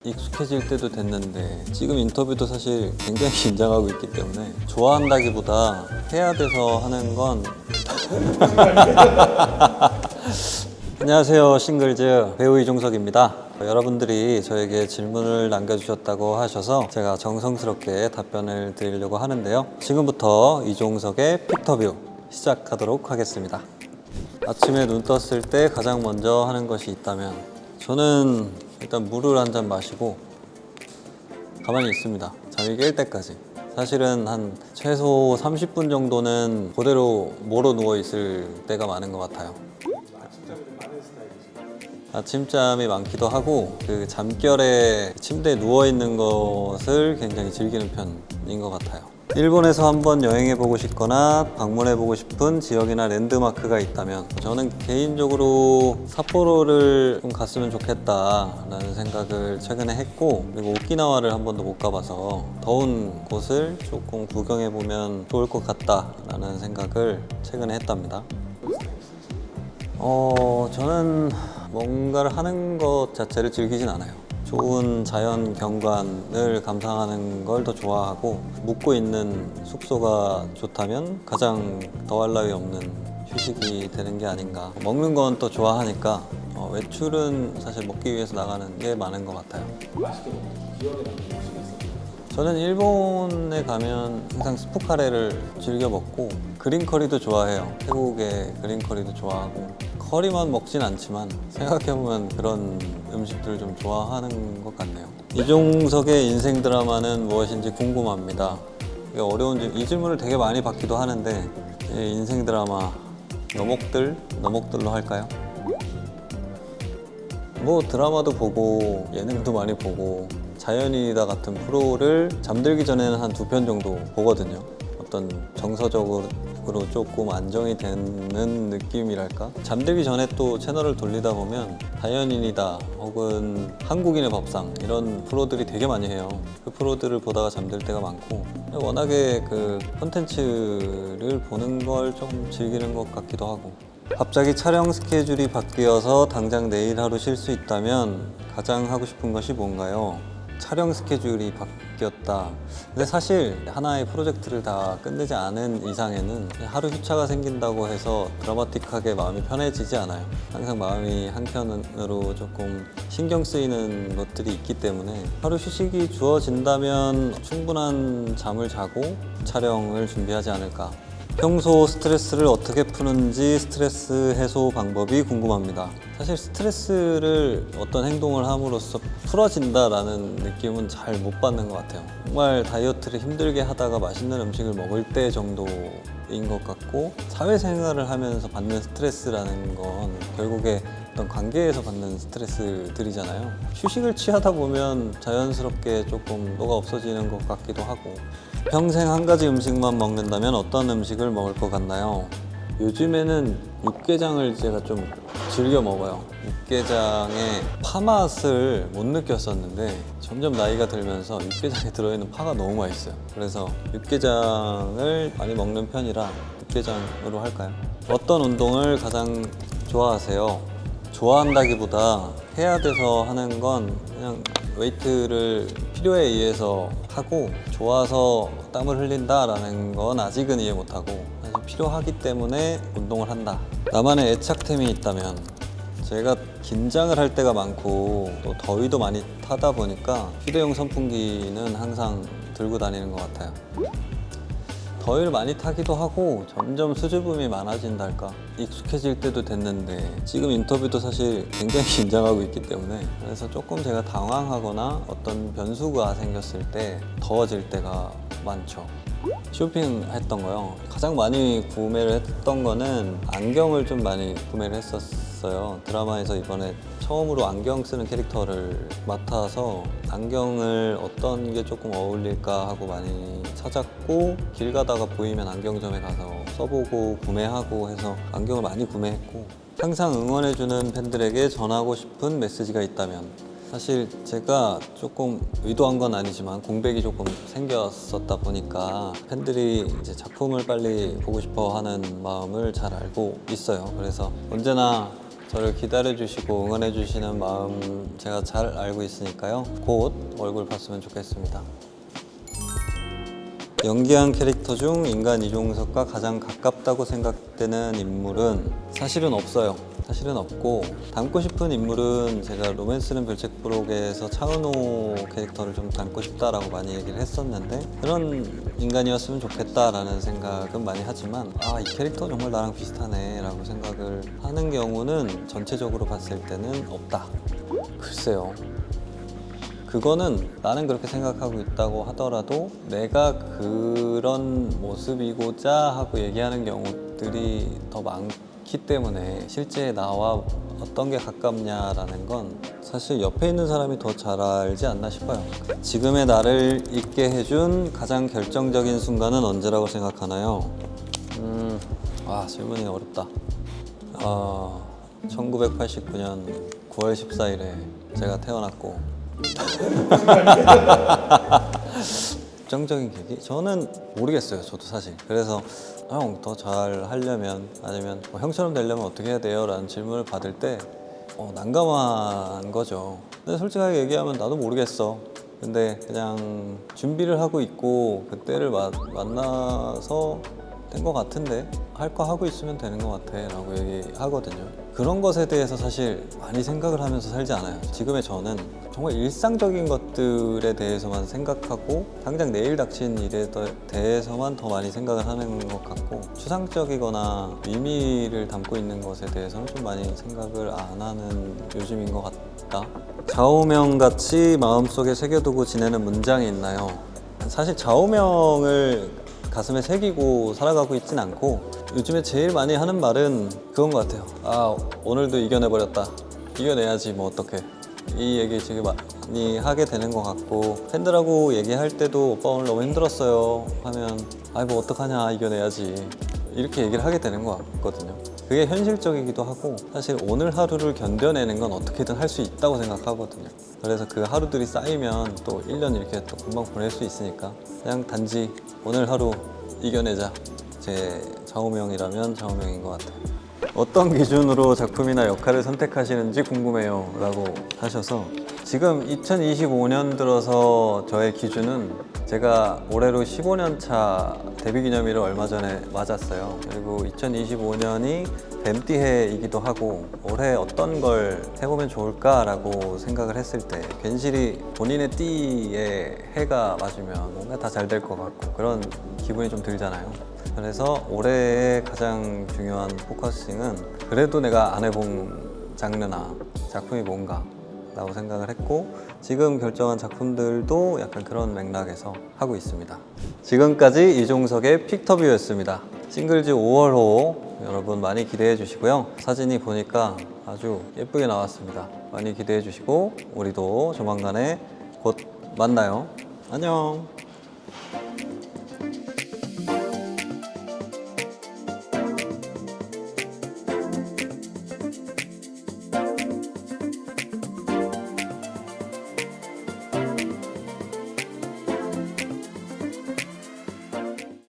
익숙해질 때도 됐는데 지금 인터뷰도 사실 굉장히 긴장하고 있기 때문에 좋아한다기보다 해야 돼서 하는 건 안녕하세요, 싱글즈 배우 이종석입니다. 여러분들이 저에게 질문을 남겨주셨다고 하셔서 제가 정성스럽게 답변을 드리려고 하는데요. 지금부터 이종석의 픽터뷰 시작하도록 하겠습니다. 아침에 눈 떴을 때 가장 먼저 하는 것이 있다면 저는 일단 물을 한 잔 마시고 가만히 있습니다. 잠이 깰 때까지. 사실은 한 최소 30분 정도는 그대로 모로 누워 있을 때가 많은 것 같아요. 아침잠이 좀 많은 스타일이신가요? 아침잠이 많기도 하고 그 잠결에 침대에 누워 있는 것을 굉장히 즐기는 편인 것 같아요. 일본에서 한번 여행해보고 싶거나 방문해보고 싶은 지역이나 랜드마크가 있다면 저는 개인적으로 삿포로를 좀 갔으면 좋겠다라는 생각을 최근에 했고, 그리고 오키나와를 한 번도 못 가봐서 더운 곳을 조금 구경해보면 좋을 것 같다라는 생각을 최근에 했답니다. 저는 뭔가를 하는 것 자체를 즐기진 않아요. 좋은 자연 경관을 감상하는 걸 더 좋아하고, 묵고 있는 숙소가 좋다면 가장 더할 나위 없는 휴식이 되는 게 아닌가. 먹는 건 또 좋아하니까 외출은 사실 먹기 위해서 나가는 게 많은 것 같아요. 맛있게 먹는 기억에 남는 음식이 있었나요? 저는 일본에 가면 항상 스프 카레를 즐겨 먹고 그린 커리도 좋아해요. 태국의 그린 커리도 좋아하고, 커리만 먹진 않지만 생각해보면 그런 음식들을 좀 좋아하는 것 같네요. 이종석의 인생 드라마는 무엇인지 궁금합니다. 이게 이 질문을 되게 많이 받기도 하는데, 이 인생 드라마 너목들로 할까요? 뭐 드라마도 보고 예능도 많이 보고 자연인이다 같은 프로를 잠들기 전에는 한 2편 정도 보거든요. 어떤 정서적으로 조금 안정이 되는 느낌이랄까? 잠들기 전에 또 채널을 돌리다 보면 자연인이다 혹은 한국인의 밥상 이런 프로들이 되게 많이 해요. 그 프로들을 보다가 잠들 때가 많고, 워낙에 그 콘텐츠를 보는 걸 좀 즐기는 것 같기도 하고. 갑자기 촬영 스케줄이 바뀌어서 당장 내일 하루 쉴 수 있다면 가장 하고 싶은 것이 뭔가요? 촬영 스케줄이 바뀌었다. 근데 사실 하나의 프로젝트를 다 끝내지 않은 이상에는 하루 휴차가 생긴다고 해서 드라마틱하게 마음이 편해지지 않아요. 항상 마음이 한켠으로 조금 신경 쓰이는 것들이 있기 때문에 하루 휴식이 주어진다면 충분한 잠을 자고 촬영을 준비하지 않을까. 평소 스트레스를 어떻게 푸는지 스트레스 해소 방법이 궁금합니다. 사실 스트레스를 어떤 행동을 함으로써 풀어진다라는 느낌은 잘 못 받는 것 같아요. 정말 다이어트를 힘들게 하다가 맛있는 음식을 먹을 때 정도인 것 같고, 사회생활을 하면서 받는 스트레스라는 건 결국에 어떤 관계에서 받는 스트레스들이잖아요. 휴식을 취하다 보면 자연스럽게 조금 뭐가 없어지는 것 같기도 하고. 평생 한 가지 음식만 먹는다면 어떤 음식을 먹을 것 같나요? 요즘에는 육개장을 제가 좀 즐겨 먹어요. 육개장의 파맛을 못 느꼈었는데 점점 나이가 들면서 육개장에 들어있는 파가 너무 맛있어요. 그래서 육개장을 많이 먹는 편이라 육개장으로 할까요? 어떤 운동을 가장 좋아하세요? 좋아한다기보다 해야 돼서 하는 건 그냥 웨이트를 필요에 의해서 하고, 좋아서 땀을 흘린다라는 건 아직은 이해 못하고 사실 필요하기 때문에 운동을 한다. 나만의 애착템이 있다면, 제가 긴장을 할 때가 많고 또 더위도 많이 타다 보니까 휴대용 선풍기는 항상 들고 다니는 것 같아요. 더위를 많이 타기도 하고 점점 수줍음이 많아진다 할까? 익숙해질 때도 됐는데 지금 인터뷰도 사실 굉장히 긴장하고 있기 때문에, 그래서 조금 제가 당황하거나 어떤 변수가 생겼을 때 더워질 때가 많죠. 쇼핑했던 거요. 가장 많이 구매를 했던 거는 안경을 좀 많이 구매를 했었어요. 드라마에서 이번에 처음으로 안경 쓰는 캐릭터를 맡아서 안경을 어떤 게 조금 어울릴까 하고 많이 찾았고, 길 가다가 보이면 안경점에 가서 써보고 구매하고 해서 안경을 많이 구매했고, 항상 응원해주는 팬들에게 전하고 싶은 메시지가 있다면, 사실 제가 조금 의도한 건 아니지만 공백이 조금 생겼었다 보니까 팬들이 이제 작품을 빨리 보고 싶어 하는 마음을 잘 알고 있어요. 그래서 언제나 저를 기다려주시고 응원해주시는 마음 제가 잘 알고 있으니까요. 곧 얼굴 봤으면 좋겠습니다. 연기한 캐릭터 중 인간 이종석과 가장 가깝다고 생각되는 인물은 사실은 없어요. 사실은 없고, 닮고 싶은 인물은 제가 로맨스는 별책부록에서 차은호 캐릭터를 좀 닮고 싶다라고 많이 얘기를 했었는데, 그런 인간이었으면 좋겠다라는 생각은 많이 하지만, 이 캐릭터 정말 나랑 비슷하네 라고 생각을 하는 경우는 전체적으로 봤을 때는 없다. 글쎄요. 그거는 나는 그렇게 생각하고 있다고 하더라도 내가 그런 모습이고자 하고 얘기하는 경우들이 더 많기 때문에 실제 나와 어떤 게 가깝냐라는 건 사실 옆에 있는 사람이 더 잘 알지 않나 싶어요. 지금의 나를 있게 해준 가장 결정적인 순간은 언제라고 생각하나요? 질문이 어렵다. 1989년 9월 14일에 제가 태어났고, 결정적인 계기? 저는 모르겠어요. 저도 사실. 그래서 형 더 잘 하려면, 아니면 형처럼 되려면 어떻게 해야 돼요? 라는 질문을 받을 때 난감한 거죠. 근데 솔직하게 얘기하면 나도 모르겠어. 근데 그냥 준비를 하고 있고 그때를 만나서 된 것 같은데 할 거 하고 있으면 되는 것 같아 라고 얘기하거든요. 그런 것에 대해서 사실 많이 생각을 하면서 살지 않아요. 지금의 저는 정말 일상적인 것들에 대해서만 생각하고 당장 내일 닥친 일에 대해서만 더 많이 생각을 하는 것 같고, 추상적이거나 의미를 담고 있는 것에 대해서는 좀 많이 생각을 안 하는 요즘인 것 같다. 좌우명같이 마음속에 새겨두고 지내는 문장이 있나요? 사실 좌우명을 가슴에 새기고 살아가고 있진 않고, 요즘에 제일 많이 하는 말은 그건 것 같아요. 오늘도 이겨내버렸다. 이겨내야지 뭐 어떡해. 이 얘기 되게 많이 하게 되는 것 같고, 팬들하고 얘기할 때도 오빠 오늘 너무 힘들었어요 하면 뭐 어떡하냐, 이겨내야지, 이렇게 얘기를 하게 되는 것 같거든요. 그게 현실적이기도 하고, 사실 오늘 하루를 견뎌내는 건 어떻게든 할 수 있다고 생각하거든요. 그래서 그 하루들이 쌓이면 또 1년 이렇게 또 금방 보낼 수 있으니까 그냥 단지 오늘 하루 이겨내자. 제 좌우명이라면 좌우명인 것 같아요. 어떤 기준으로 작품이나 역할을 선택하시는지 궁금해요 라고 하셔서, 지금 2025년 들어서 저의 기준은, 제가 올해로 15년 차 데뷔 기념일을 얼마 전에 맞았어요. 그리고 2025년이 뱀띠 해이기도 하고, 올해 어떤 걸 해보면 좋을까라고 생각을 했을 때 괜시리 본인의 띠에 해가 맞으면 뭔가 다 잘 될 것 같고 그런 기분이 좀 들잖아요. 그래서 올해의 가장 중요한 포커싱은 그래도 내가 안 해본 장르나 작품이 뭔가 라고 생각을 했고, 지금 결정한 작품들도 약간 그런 맥락에서 하고 있습니다. 지금까지 이종석의 픽터뷰였습니다. 싱글즈 5월호 여러분 많이 기대해 주시고요. 사진이 보니까 아주 예쁘게 나왔습니다. 많이 기대해 주시고 우리도 조만간에 곧 만나요. 안녕.